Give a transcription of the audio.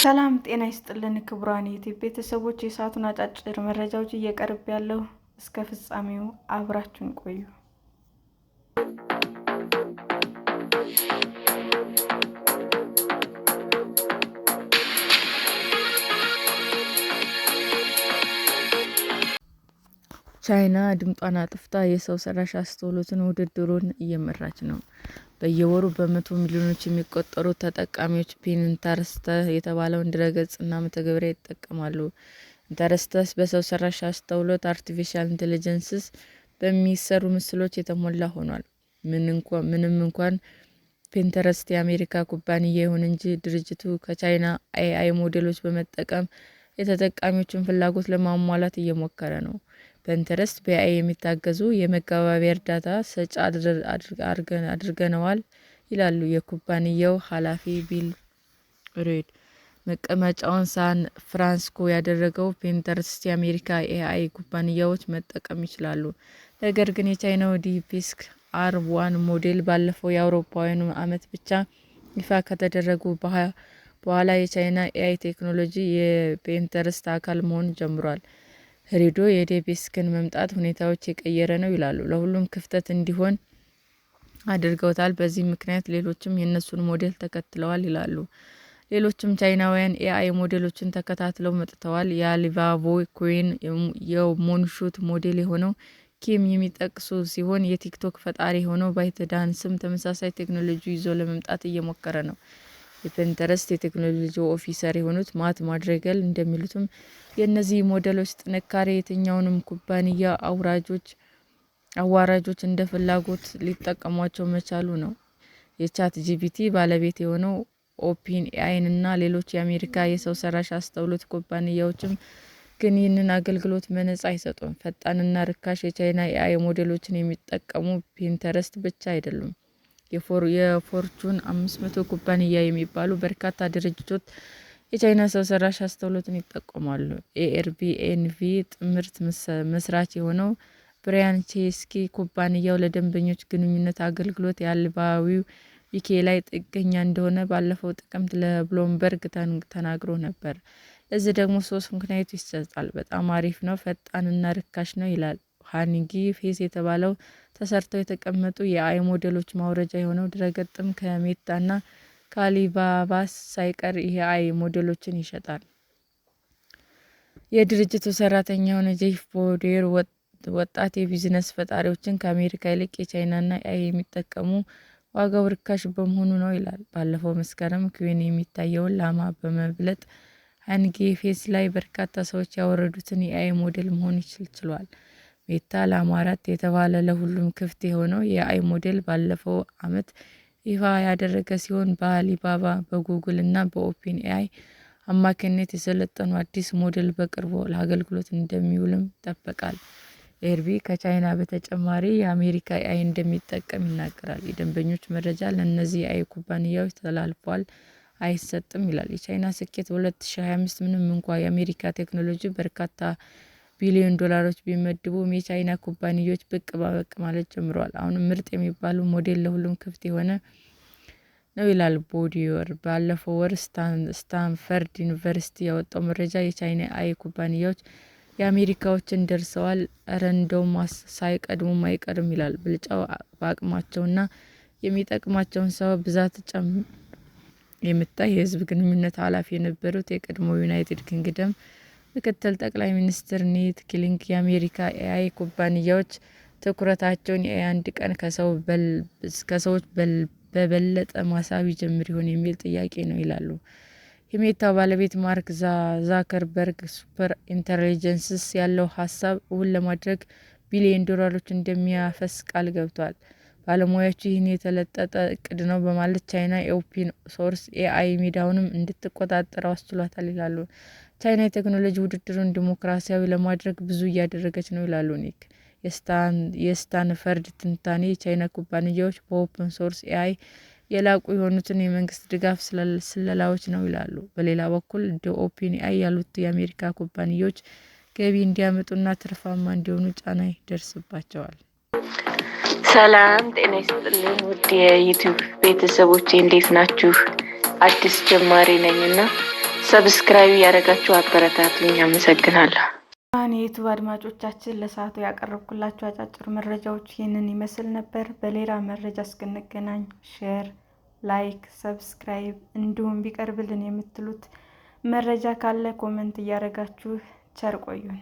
ሰላም ጤና ይስጥልን ክቡራን የዩቲዩብ ቤተሰቦች፣ የሰዓቱን አጫጭር መረጃዎች እየቀርብ ያለው እስከ ፍጻሜው አብራችሁን ቆዩ። ቻይና ድምጧን አጥፍታ የሰው ሰራሽ አስተውሎትን ውድድሩን እየመራች ነው። በየወሩ በመቶ ሚሊዮኖች የሚቆጠሩ ተጠቃሚዎች ፒንተረስት የተባለውን ድረገጽና መተግበሪያ ይጠቀማሉ። ፒንተረስት በሰው ሰራሽ አስተውሎት (አርቲፊሻል ኢንተለጀንስ) በሚሰሩ ምስሎች የተሞላ ሆኗል። ምንም እንኳን ፒንተረስት የአሜሪካ ኩባንያ ይሁን እንጂ ድርጅቱ ከቻይና ኤአይ ሞዴሎች በመጠቀም የተጠቃሚዎችን ፍላጎት ለማሟላት እየሞከረ ነው። ፒንተረስት በኤአይ የሚታገዙ የመግባቢያ እርዳታ ሰጪ አድርገነዋል ይላሉ የኩባንያው ኃላፊ ቢል ሬድ። መቀመጫውን ሳን ፍራንሲስኮ ያደረገው ፒንተረስት የአሜሪካ ኤአይ ኩባንያዎች መጠቀም ይችላሉ። ነገር ግን የቻይናው ዲፕሲክ R1 ሞዴል ባለፈው የአውሮፓውያኑ ዓመት ብቻ ይፋ ከተደረጉ በኋላ የቻይና ኤአይ ቴክኖሎጂ የፒንተረስት አካል መሆን ጀምሯል። ሬዶ የዲፕሲክን መምጣት ሁኔታዎች የቀየረ ነው ይላሉ። ለሁሉም ክፍት እንዲሆን አድርገውታል። በዚህ ምክንያት ሌሎችም የእነሱን ሞዴል ተከትለዋል ይላሉ። ሌሎችም ቻይናውያን ኤአይ ሞዴሎችን ተከታትለው መጥተዋል። የአሊባባ ኩዊን የሞንሹት ሞዴል የሆነው ኪም የሚጠቅሱ ሲሆን የቲክቶክ ፈጣሪ የሆነው ባይትዳንስም ተመሳሳይ ቴክኖሎጂ ይዞ ለመምጣት እየሞከረ ነው። የፒንተረስት የቴክኖሎጂ ኦፊሰር የሆኑት ማት ማድሪገል እንደሚሉትም የእነዚህ ሞዴሎች ጥንካሬ የትኛውንም ኩባንያ አዋራጆች እንደ ፍላጎት ሊጠቀሟቸው መቻሉ ነው። የቻትጂፒቲ ባለቤት የሆነው ኦፕንኤአይ እና ሌሎች የአሜሪካ የሰው ሰራሽ አስተውሎት ኩባንያዎችም ግን ይህንን አገልግሎት በነፃ አይሰጡም። ፈጣንና ርካሽ የቻይና ኤአይ ሞዴሎችን የሚጠቀሙ ፒንተረስት ብቻ አይደሉም። የፎርቹን 500 ኩባንያ የሚባሉ በርካታ ድርጅቶች የቻይና ሰው ሰራሽ አስተውሎትን ይጠቀማሉ። ኤርቢኤንቪ ጥምረት መስራች የሆነው ብራያን ቼስኪ ኩባንያው ለደንበኞች ግንኙነት አገልግሎት የአሊባባው ዊኪ ላይ ጥገኛ እንደሆነ ባለፈው ጥቅምት ለብሉምበርግ ተናግሮ ነበር። ለዚህ ደግሞ 3 ምክንያቶች ይሰጣል። በጣም አሪፍ ነው፣ ፈጣንና ርካሽ ነው ይላል። ሃኒንግ ፌስ የተባለው ተሰርተው የተቀመጡ የኤአይ ሞዴሎች ማውረጃ የሆነው ድረገጽም ከሜታ እና ከአሊባባ ሳይቀር የኤአይ ሞዴሎችን ይሸጣል። የድርጅቱ ሰራተኛ የሆነ ጄፍ ቦዴር ወጣት የቢዝነስ ፈጣሪዎችን ከአሜሪካ ይልቅ የቻይናን ኤአይ የሚጠቀሙ ዋጋው ርካሽ በመሆኑ ነው ይላል። ባለፈው መስከረም ኩዊን የሚታየውን ላማ በመብለጥ ሃኒንግ ፌስ ላይ በርካታ ሰዎች ያወረዱትን የኤአይ ሞዴል መሆን ችሏል። ሜታ ላማ 4 የተባለ ለሁሉም ክፍት የሆነው የኤአይ ሞዴል ባለፈው ዓመት ይፋ ያደረገ ሲሆን በአሊባባ፣ በጉግል እና በኦፕንኤአይ አማካኝነት የሰለጠኑ አዲስ ሞዴል በቅርቡ ለአገልግሎት እንደሚውልም ይጠበቃል። ኤርቢ ከቻይና በተጨማሪ የአሜሪካ ኤአይ እንደሚጠቀም ይናገራል። የደንበኞች መረጃ ለእነዚህ የኤአይ ኩባንያዎች ተላልፏል አይሰጥም ይላል። የቻይና ስኬት በ2025 ምንም እንኳ የአሜሪካ ቴክኖሎጂ በርካታ ቢሊዮን ዶላሮች ቢመድቡም የቻይና ኩባንያዎች ብቅ ማለት ጀምረዋል። አሁንም ምርጥ የሚባለው ሞዴል ለሁሉም ክፍት የሆነ ነው ይላል ቦዲዮር። ባለፈው ወር ስታንፈርድ ዩኒቨርሲቲ ያወጣው መረጃ የቻይና ኤአይ ኩባንያዎች የአሜሪካዎችን ደርሰዋል፣ እረ እንደውም ሳይቀድሙም አይቀርም ይላል። ብልጫው በአቅማቸውና የሚጠቅማቸውን ሰው ብዛት የሚታይ የህዝብ ግንኙነት ኃላፊ የነበሩት የቀድሞው ዩናይትድ ኪንግደም ምክትል ጠቅላይ ሚኒስትር ኔት ኪሊንግ የአሜሪካ ኤአይ ኩባንያዎች ትኩረታቸውን የኤአይ አንድ ቀን ከሰዎች በበለጠ ማሳብ ይጀምር ይሆን የሚል ጥያቄ ነው ይላሉ። የሜታው ባለቤት ማርክ ዛከርበርግ ሱፐር ኢንተለጀንስ ያለው ሀሳብ እውን ለማድረግ ቢሊዮን ዶላሮች እንደሚያፈስ ቃል ገብቷል። ባለሙያዎቹ ይህን የተለጠጠ እቅድ ነው በማለት ቻይና የኦፕን ሶርስ ኤአይ ሜዳውንም እንድትቆጣጠር አስችሏታል ይላሉ። ቻይና የቴክኖሎጂ ውድድሩን ዲሞክራሲያዊ ለማድረግ ብዙ እያደረገች ነው ይላሉ ኒክ። የስታንፈርድ ትንታኔ የቻይና ኩባንያዎች በኦፕን ሶርስ ኤአይ የላቁ የሆኑትን የመንግስት ድጋፍ ስለላዎች ነው ይላሉ። በሌላ በኩል እንደ ኦፕንኤአይ ያሉት የአሜሪካ ኩባንያዎች ገቢ እንዲያመጡና ትርፋማ እንዲሆኑ ጫና ይደርስባቸዋል። ሰላም ጤና ይስጥልኝ ውድ የዩቲዩብ ቤተሰቦቼ እንዴት ናችሁ? አዲስ ጀማሪ ነኝና ሰብስክራይብ ያደረጋችሁ አበረታቱኝ። አመሰግናለሁ። የዩቱብ አድማጮቻችን ለሰዓቱ ያቀረብኩላችሁ አጫጭር መረጃዎች ይህንን ይመስል ነበር። በሌላ መረጃ እስክንገናኝ ሼር፣ ላይክ፣ ሰብስክራይብ እንዲሁም ቢቀርብልን የምትሉት መረጃ ካለ ኮመንት እያደረጋችሁ ቸር ቆዩን።